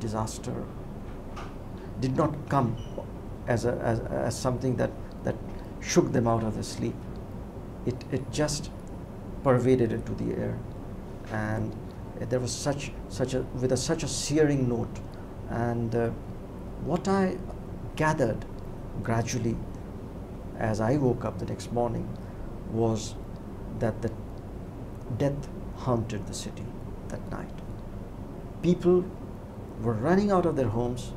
disaster did not come as something that shook them out of their sleep. It just pervaded into the air, and there was such a searing note. And what I gathered gradually as I woke up the next morning was that the death haunted the city that night. People were running out of their homes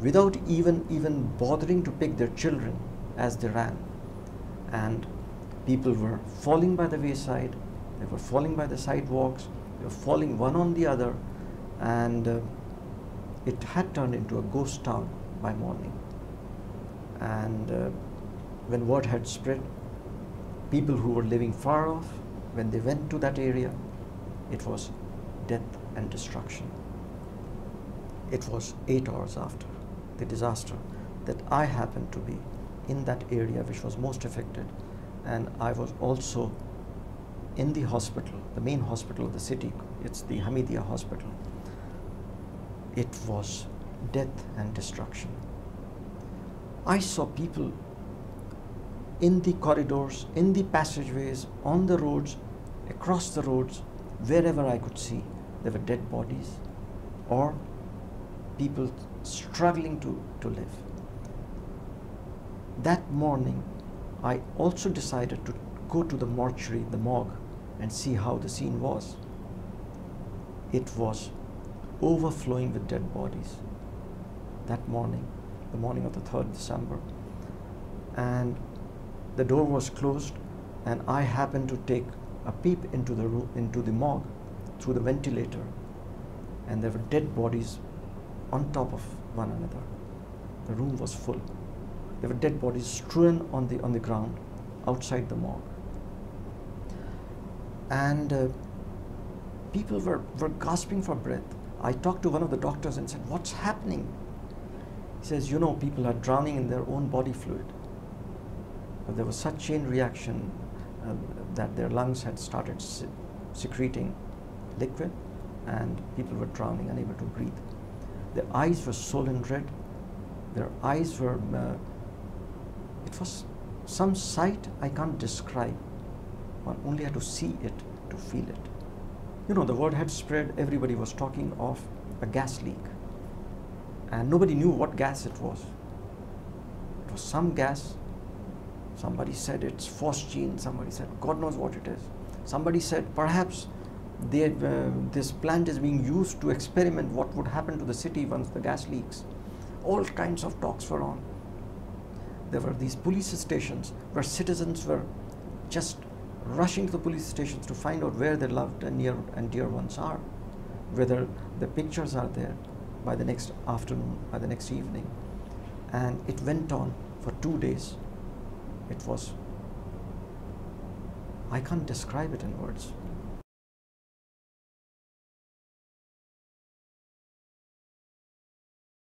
without even bothering to pick their children as they ran. And people were falling by the wayside, they were falling by the sidewalks, they were falling one on the other, and it had turned into a ghost town by morning. And when word had spread, people who were living far off, when they went to that area, it was death and destruction. It was 8 hours after the disaster that I happened to be in that area which was most affected, and I was also in the hospital, the main hospital of the city. It's the Hamidiya hospital. It was death and destruction. I saw people in the corridors, in the passageways, on the roads, across the roads, wherever I could see, there were dead bodies or people struggling to live. That morning, I also decided to go to the mortuary, the morgue, and see how the scene was. It was overflowing with dead bodies that morning, the morning of the 3rd December. And the door was closed, and I happened to take a peep into the room, into the morgue, through the ventilator, and there were dead bodies on top of one another. The room was full. There were dead bodies strewn on the ground outside the morgue. And people were gasping for breath. I talked to one of the doctors and said, "What's happening?" He says, "You know, people are drowning in their own body fluid." But there was such chain reaction that their lungs had started secreting liquid, and people were drowning, unable to breathe. Their eyes were swollen red. Their eyes were, it was some sight I can't describe. One only had to see it to feel it. You know, the word had spread, everybody was talking of a gas leak. And nobody knew what gas it was. It was some gas. Somebody said it's phosgene, somebody said God knows what it is. Somebody said perhaps this plant is being used to experiment what would happen to the city once the gas leaks. All kinds of talks were on. There were these police stations where citizens were just rushing to the police stations to find out where their loved and near and dear ones are, whether the pictures are there by the next afternoon, by the next evening. And it went on for 2 days. It was, I can't describe it in words.